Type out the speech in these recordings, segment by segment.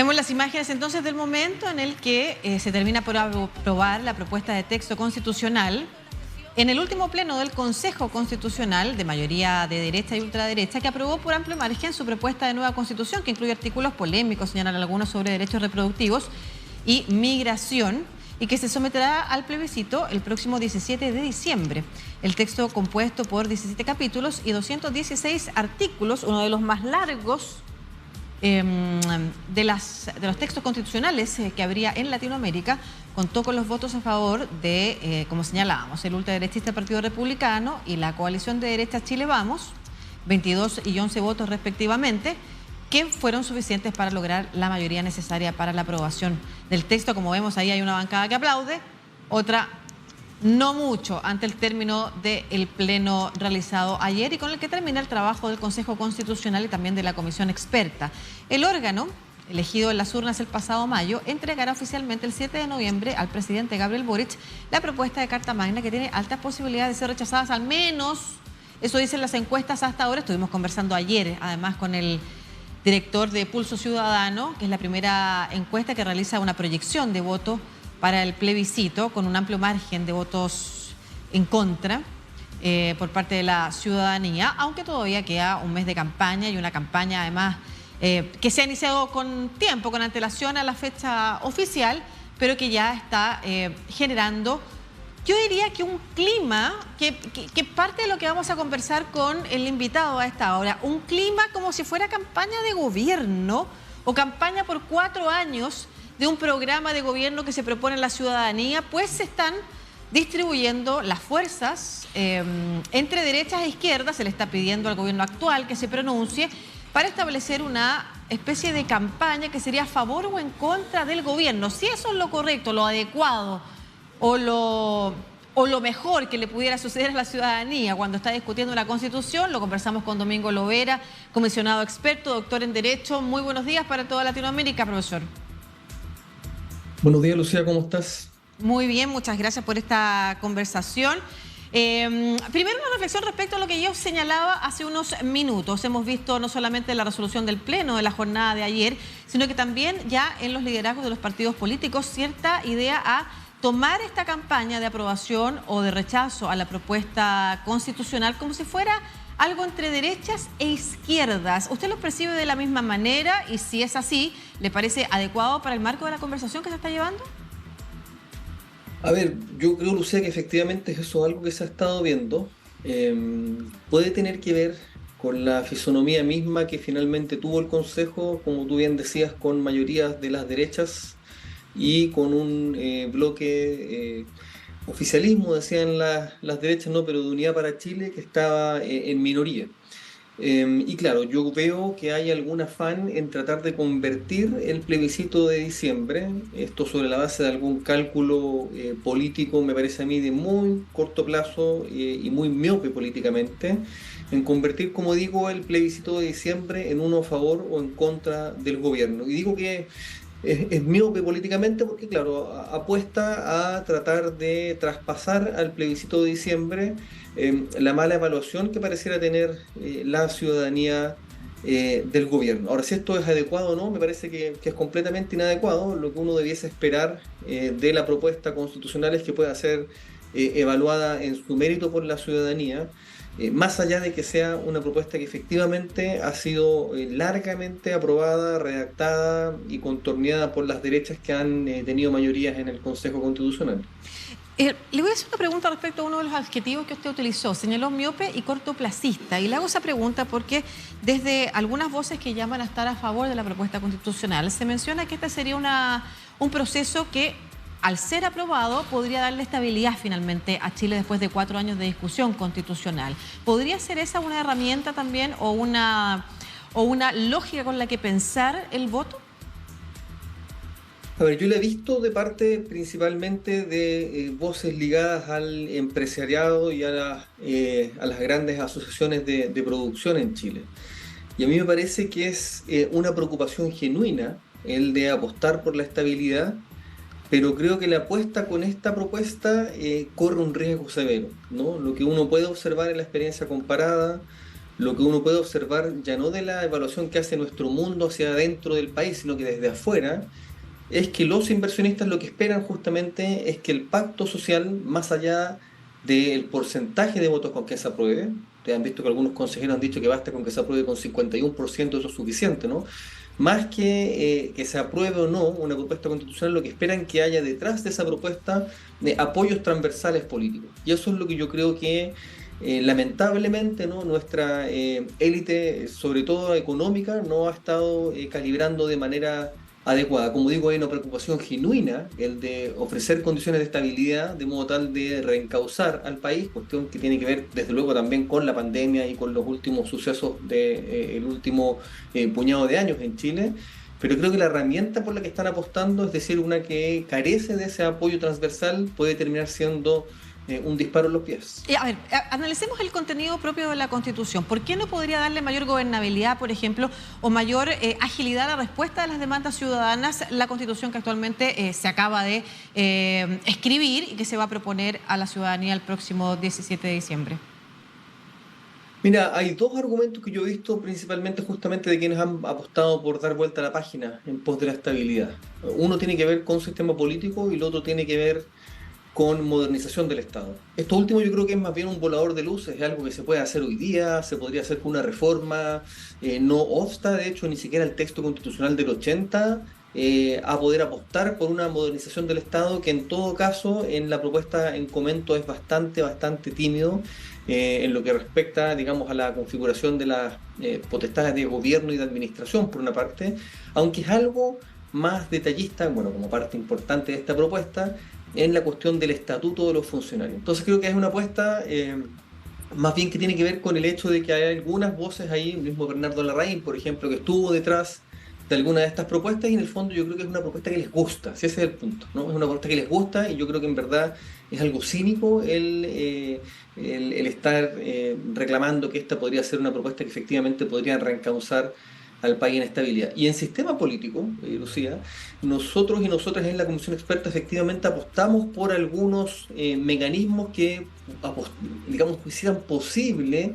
Vemos las imágenes entonces del momento en el que se termina por aprobar la propuesta de texto constitucional en el último pleno del Consejo Constitucional de mayoría de derecha y ultraderecha, que aprobó por amplio margen su propuesta de nueva constitución, que incluye artículos polémicos, señalan algunos sobre derechos reproductivos y migración, y que se someterá al plebiscito el próximo 17 de diciembre. El texto, compuesto por 17 capítulos y 216 artículos, uno de los más largos de los textos constitucionales que habría en Latinoamérica, contó con los votos a favor de, como señalábamos, el ultraderechista Partido Republicano y la coalición de derecha Chile Vamos, 22 y 11 votos respectivamente, que fueron suficientes para lograr la mayoría necesaria para la aprobación del texto. Como vemos, ahí hay una bancada que aplaude, otra no mucho, ante el término del pleno realizado ayer y con el que termina el trabajo del Consejo Constitucional y también de la Comisión Experta. El órgano, elegido en las urnas el pasado mayo, entregará oficialmente el 7 de noviembre al presidente Gabriel Boric la propuesta de Carta Magna, que tiene altas posibilidades de ser rechazadas, al menos eso dicen las encuestas hasta ahora. Estuvimos conversando ayer, además, con el director de Pulso Ciudadano, que es la primera encuesta que realiza una proyección de voto para el plebiscito, con un amplio margen de votos en contra por parte de la ciudadanía, aunque todavía queda un mes de campaña y una campaña además que se ha iniciado con tiempo, con antelación a la fecha oficial, pero que ya está generando, yo diría que un clima, que parte de lo que vamos a conversar con el invitado a esta hora, un clima como si fuera campaña de gobierno o campaña por 4 años de un programa de gobierno que se propone a la ciudadanía, pues se están distribuyendo las fuerzas entre derechas e izquierdas. Se le está pidiendo al gobierno actual que se pronuncie para establecer una especie de campaña que sería a favor o en contra del gobierno. Si eso es lo correcto, lo adecuado o lo mejor que le pudiera suceder a la ciudadanía cuando está discutiendo una constitución, lo conversamos con Domingo Lovera, comisionado experto, doctor en Derecho. Muy buenos días para toda Latinoamérica, profesor. Buenos días, Lucía, ¿cómo estás? Muy bien, muchas gracias por esta conversación. Primero una reflexión respecto a lo que yo señalaba hace unos minutos. Hemos visto no solamente la resolución del Pleno de la jornada de ayer, sino que también ya en los liderazgos de los partidos políticos cierta idea a tomar esta campaña de aprobación o de rechazo a la propuesta constitucional como si fuera algo entre derechas e izquierdas. ¿Usted lo percibe de la misma manera? Y si es así, ¿le parece adecuado para el marco de la conversación que se está llevando? A ver, yo creo, Lucía, que efectivamente eso es algo que se ha estado viendo. Puede tener que ver con la fisonomía misma que finalmente tuvo el Consejo, como tú bien decías, con mayorías de las derechas y con un bloque oficialismo, decían las derechas, no, pero de Unidad para Chile, que estaba en minoría. Y claro, yo veo que hay algún afán en tratar de convertir el plebiscito de diciembre, esto sobre la base de algún cálculo político, me parece a mí, de muy corto plazo y muy miope políticamente, en convertir, como digo, el plebiscito de diciembre en uno a favor o en contra del gobierno. Y digo que es miope políticamente porque, claro, apuesta a tratar de traspasar al plebiscito de diciembre la mala evaluación que pareciera tener la ciudadanía del gobierno. Ahora, si esto es adecuado o no, me parece que es completamente inadecuado. Lo que uno debiese esperar de la propuesta constitucional es que pueda ser evaluada en su mérito por la ciudadanía, más allá de que sea una propuesta que efectivamente ha sido largamente aprobada, redactada y contorneada por las derechas que han tenido mayorías en el Consejo Constitucional. Le voy a hacer una pregunta respecto a uno de los adjetivos que usted utilizó. Señaló miope y cortoplacista. Y le hago esa pregunta porque desde algunas voces que llaman a estar a favor de la propuesta constitucional, se menciona que este sería un proceso que, al ser aprobado, podría darle estabilidad finalmente a Chile después de 4 años de discusión constitucional. ¿Podría ser esa una herramienta también o una lógica con la que pensar el voto? A ver, yo la he visto de parte principalmente de voces ligadas al empresariado y a las grandes asociaciones de producción en Chile. Y a mí me parece que es una preocupación genuina el de apostar por la estabilidad, pero creo que la apuesta con esta propuesta corre un riesgo severo, ¿no? Lo que uno puede observar en la experiencia comparada, lo que uno puede observar ya no de la evaluación que hace nuestro mundo hacia adentro del país, sino que desde afuera, es que los inversionistas lo que esperan justamente es que el pacto social, más allá del porcentaje de votos con que se apruebe, ustedes han visto que algunos consejeros han dicho que basta con que se apruebe con 51%, eso es suficiente, ¿no? Más que se apruebe o no una propuesta constitucional, lo que esperan que haya detrás de esa propuesta apoyos transversales políticos. Y eso es lo que yo creo que lamentablemente, ¿no? Nuestra élite, sobre todo económica, no ha estado calibrando de manera adecuada. Como digo, hay una preocupación genuina, el de ofrecer condiciones de estabilidad de modo tal de reencauzar al país, cuestión que tiene que ver desde luego también con la pandemia y con los últimos sucesos del último puñado de años en Chile. Pero creo que la herramienta por la que están apostando, es decir, una que carece de ese apoyo transversal, puede terminar siendo un disparo en los pies. A ver, analicemos el contenido propio de la Constitución. ¿Por qué no podría darle mayor gobernabilidad, por ejemplo, o mayor agilidad a la respuesta de las demandas ciudadanas la Constitución que actualmente se acaba de escribir y que se va a proponer a la ciudadanía el próximo 17 de diciembre? Mira, hay dos argumentos que yo he visto principalmente justamente de quienes han apostado por dar vuelta a la página en pos de la estabilidad. Uno tiene que ver con sistema político y el otro tiene que ver con modernización del Estado. Esto último yo creo que es más bien un volador de luces, es algo que se puede hacer hoy día, se podría hacer con una reforma, no obsta de hecho ni siquiera el texto constitucional del 80 a poder apostar por una modernización del Estado que en todo caso en la propuesta en comento es bastante tímido en lo que respecta, digamos, a la configuración de las potestades de gobierno y de administración por una parte, aunque es algo más detallista, bueno, como parte importante de esta propuesta, en la cuestión del estatuto de los funcionarios. Entonces creo que es una apuesta más bien que tiene que ver con el hecho de que hay algunas voces ahí, el mismo Bernardo Larraín, por ejemplo, que estuvo detrás de alguna de estas propuestas y en el fondo yo creo que es una propuesta que les gusta, si ese es el punto, ¿no? Es una propuesta que les gusta y yo creo que en verdad es algo cínico el estar reclamando que esta podría ser una propuesta que efectivamente podría reencauzar al país en estabilidad. Y en sistema político, Lucía, nosotros y nosotras en la Comisión Experta efectivamente apostamos por algunos mecanismos que, digamos, hicieran posible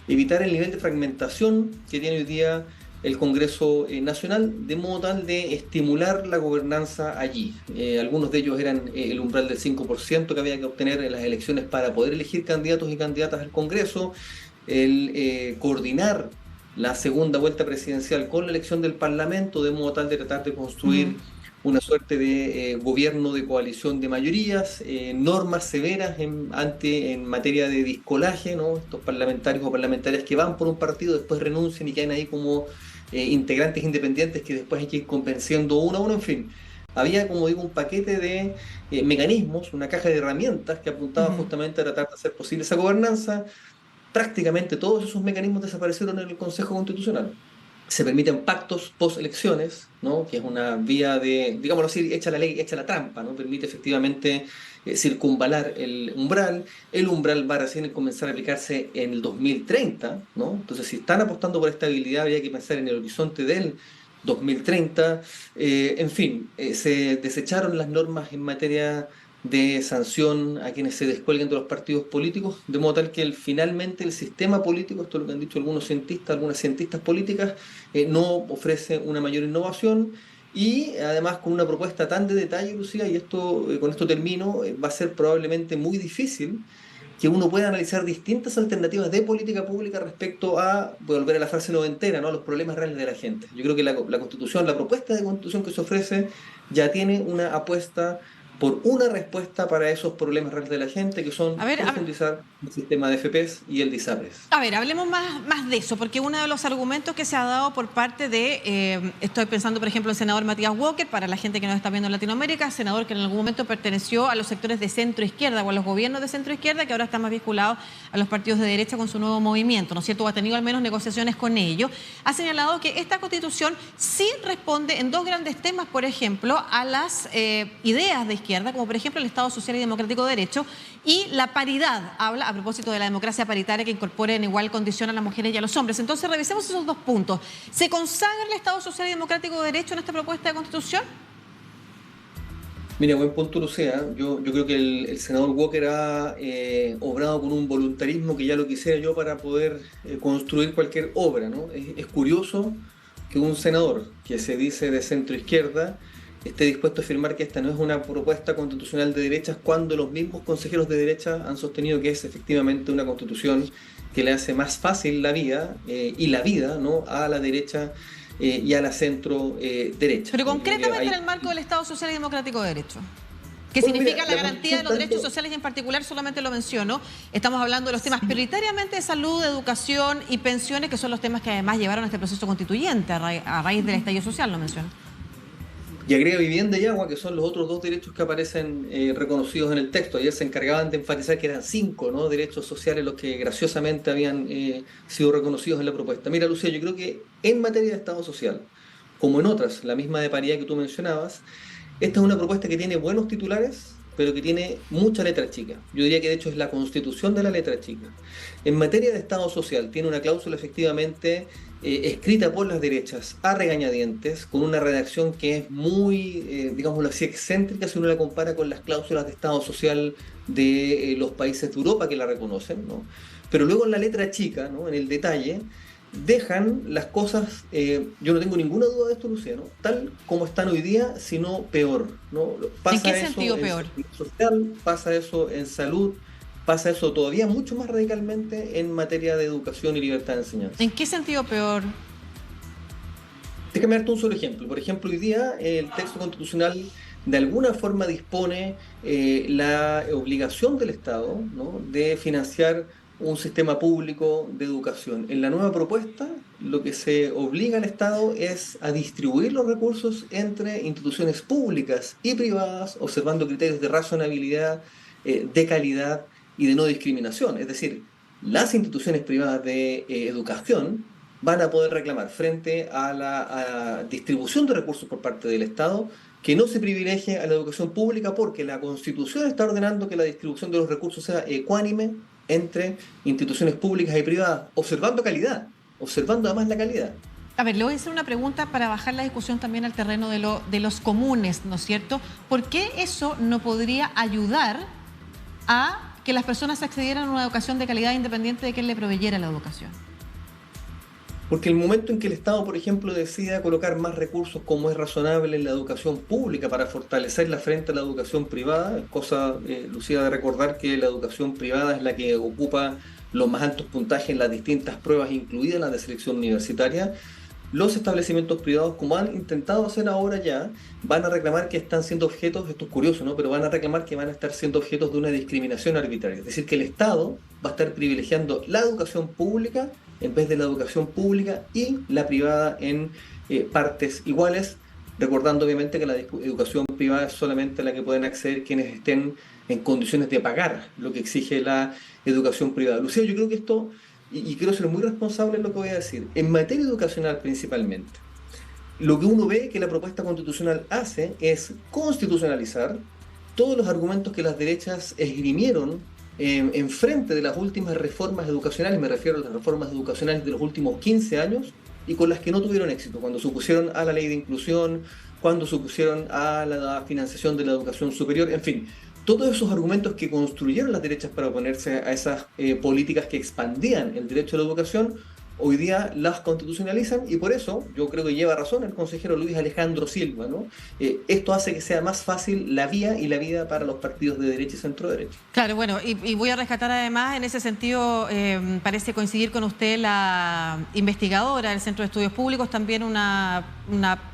evitar el nivel de fragmentación que tiene hoy día el Congreso Nacional, de modo tal de estimular la gobernanza allí. Algunos de ellos eran el umbral del 5% que había que obtener en las elecciones para poder elegir candidatos y candidatas al Congreso, el coordinar la segunda vuelta presidencial con la elección del Parlamento, de modo tal de tratar de construir una suerte de gobierno de coalición de mayorías, normas severas en materia de discolaje, ¿no? Estos parlamentarios o parlamentarias que van por un partido, después renuncian y quedan ahí como integrantes independientes que después hay que ir convenciendo uno a uno, en fin. Había, como digo, un paquete de mecanismos, una caja de herramientas que apuntaba justamente a tratar de hacer posible esa gobernanza. Prácticamente todos esos mecanismos desaparecieron en el Consejo Constitucional. Se permiten pactos post-elecciones, ¿no? Que es una vía de, digámoslo así, echa la ley, echa la trampa, ¿no? Permite efectivamente circunvalar el umbral. El umbral va recién a comenzar a aplicarse en el 2030, ¿no? Entonces, si están apostando por estabilidad, habría que pensar en el horizonte del 2030. En fin, se desecharon las normas en materia de sanción a quienes se descuelguen de los partidos políticos, de modo tal que finalmente el sistema político, esto es lo que han dicho algunos cientistas, algunas cientistas políticas, no ofrece una mayor innovación y además con una propuesta tan de detalle, Lucía, y esto con esto termino, va a ser probablemente muy difícil que uno pueda analizar distintas alternativas de política pública respecto a, voy a volver a la frase noventera, ¿no? A los problemas reales de la gente. Yo creo que la Constitución, la propuesta de Constitución que se ofrece ya tiene una apuesta por una respuesta para esos problemas reales de la gente, que son profundizar el sistema de FPs y el de ISAPRES. A ver, hablemos más de eso, porque uno de los argumentos que se ha dado por parte de, estoy pensando por ejemplo en el senador Matías Walker, para la gente que nos está viendo en Latinoamérica, senador que en algún momento perteneció a los sectores de centro-izquierda o a los gobiernos de centro-izquierda, que ahora está más vinculado a los partidos de derecha con su nuevo movimiento, ¿no es cierto? O ha tenido al menos negociaciones con ellos. Ha señalado que esta Constitución sí responde en dos grandes temas, por ejemplo, a las ideas de izquierda, como por ejemplo el Estado Social y Democrático de Derecho y la paridad. Habla a propósito de la democracia paritaria que incorpore en igual condición a las mujeres y a los hombres. Entonces, revisemos esos dos puntos. ¿Se consagra el Estado Social y Democrático de Derecho en esta propuesta de Constitución? Mira, buen punto, Lucía. Yo creo que el senador Walker ha obrado con un voluntarismo que ya lo quisiera yo para poder construir cualquier obra, ¿no? Es curioso que un senador que se dice de centro izquierda esté dispuesto a afirmar que esta no es una propuesta constitucional de derechas cuando los mismos consejeros de derecha han sostenido que es efectivamente una constitución que le hace más fácil la vida y la vida, ¿no?, a la derecha y a la centro derecha. Pero Yo creo que concretamente hay... en el marco del Estado Social y Democrático de Derecho. ¿Qué Bueno, significa mira, la la garantía de Constitución los derechos tanto... sociales y en particular solamente lo menciono? Estamos hablando de los temas prioritariamente de salud, educación y pensiones, que son los temas que además llevaron a este proceso constituyente a raíz del estallido social, lo menciono. Y agrega vivienda y agua, que son los otros dos derechos que aparecen reconocidos en el texto. Ayer se encargaban de enfatizar que eran 5, ¿no?, derechos sociales los que graciosamente habían sido reconocidos en la propuesta. Mira, Lucía, yo creo que en materia de Estado social, como en otras, la misma de paridad que tú mencionabas, esta es una propuesta que tiene buenos titulares, pero que tiene mucha letra chica. Yo diría que de hecho es la constitución de la letra chica. En materia de Estado social, tiene una cláusula efectivamente escrita por las derechas a regañadientes, con una redacción que es muy, digámoslo así, excéntrica si uno la compara con las cláusulas de Estado social de los países de Europa que la reconocen, ¿no? Pero luego en la letra chica, ¿no?, en el detalle, dejan las cosas, yo no tengo ninguna duda de esto, Luciano, tal como están hoy día, sino peor, ¿no? ¿En Pasa qué eso sentido en peor? seguridad social, pasa eso en salud, pasa eso todavía mucho más radicalmente en materia de educación y libertad de enseñanza. ¿En qué sentido peor? Déjame darte un solo ejemplo. Por ejemplo, hoy día el texto constitucional de alguna forma dispone la obligación del Estado, ¿no?, de financiar un sistema público de educación. En la nueva propuesta, lo que se obliga al Estado es a distribuir los recursos entre instituciones públicas y privadas, observando criterios de razonabilidad, de calidad y de no discriminación. Es decir, las instituciones privadas de educación van a poder reclamar frente a la distribución de recursos por parte del Estado que no se privilegie a la educación pública porque la Constitución está ordenando que la distribución de los recursos sea ecuánime entre instituciones públicas y privadas, observando además la calidad. A ver, le voy a hacer una pregunta para bajar la discusión también al terreno de los comunes, ¿no es cierto? ¿Por qué eso no podría ayudar a que las personas accedieran a una educación de calidad independiente de quién le proveyera la educación? Porque el momento en que el Estado, por ejemplo, decida colocar más recursos como es razonable en la educación pública para fortalecerla frente a la educación privada, es cosa, Lucía, de recordar que la educación privada es la que ocupa los más altos puntajes en las distintas pruebas, incluidas las de selección universitaria, los establecimientos privados, como han intentado hacer ahora ya, van a reclamar que están siendo objetos, esto es curioso, ¿no?, pero van a reclamar que van a estar siendo objetos de una discriminación arbitraria. Es decir, que el Estado va a estar privilegiando la educación pública en vez de la educación pública y la privada en partes iguales, recordando obviamente que la educación privada es solamente la que pueden acceder quienes estén en condiciones de pagar lo que exige la educación privada. Lucía, yo creo que esto, y quiero ser muy responsable en lo que voy a decir, en materia educacional principalmente, lo que uno ve que la propuesta constitucional hace es constitucionalizar todos los argumentos que las derechas esgrimieron en frente de las últimas reformas educacionales, me refiero a las reformas educacionales de los últimos 15 años, y con las que no tuvieron éxito, cuando se opusieron a la ley de inclusión, cuando se opusieron a la financiación de la educación superior, en fin, todos esos argumentos que construyeron las derechas para oponerse a esas políticas que expandían el derecho a la educación, hoy día las constitucionalizan, y por eso yo creo que lleva razón el consejero Luis Alejandro Silva, ¿no? Esto hace que sea más fácil la vía y la vida para los partidos de derecha y centro derecha. Claro, bueno, y voy a rescatar además, en ese sentido, parece coincidir con usted la investigadora del Centro de Estudios Públicos, también una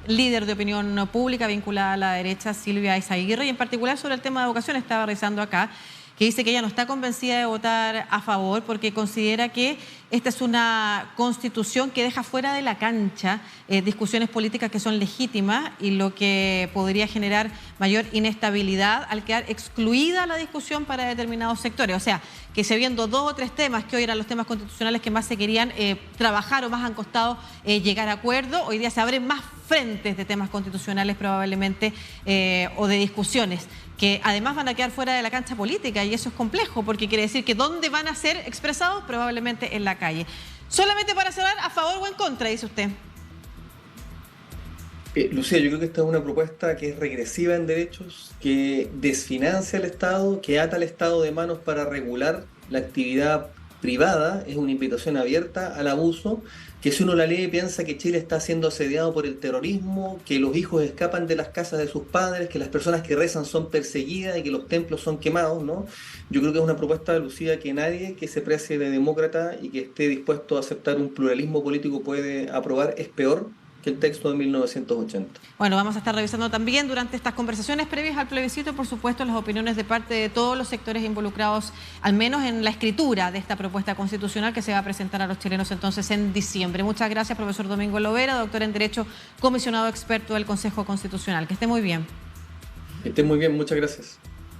líder de opinión pública vinculada a la derecha, Silvia Eizaguirre, y en particular sobre el tema de educación, estaba revisando acá, que dice que ella no está convencida de votar a favor porque considera que esta es una constitución que deja fuera de la cancha discusiones políticas que son legítimas y lo que podría generar mayor inestabilidad al quedar excluida la discusión para determinados sectores. O sea, que se viendo 2 o 3 temas que hoy eran los temas constitucionales que más se querían trabajar o más han costado llegar a acuerdo, hoy día se abren más frentes de temas constitucionales probablemente o de discusiones que además van a quedar fuera de la cancha política, y eso es complejo porque quiere decir que ¿dónde van a ser expresados? Probablemente en la calle. Solamente para cerrar, ¿a favor o en contra, dice usted? Lucía, yo creo que esta es una propuesta que es regresiva en derechos, que desfinancia al Estado, que ata al Estado de manos para regular la actividad privada, es una invitación abierta al abuso, que si uno la lee piensa que Chile está siendo asediado por el terrorismo, que los hijos escapan de las casas de sus padres, que las personas que rezan son perseguidas y que los templos son quemados, ¿no? Yo creo que es una propuesta, Lucía, que nadie que se precie de demócrata y que esté dispuesto a aceptar un pluralismo político puede aprobar. Es peor que el texto de 1980. Bueno, vamos a estar revisando también durante estas conversaciones previas al plebiscito, por supuesto, las opiniones de parte de todos los sectores involucrados, al menos en la escritura de esta propuesta constitucional que se va a presentar a los chilenos entonces en diciembre. Muchas gracias, profesor Domingo Lovera, doctor en Derecho, comisionado experto del Consejo Constitucional. Que esté muy bien. Que esté muy bien, muchas gracias.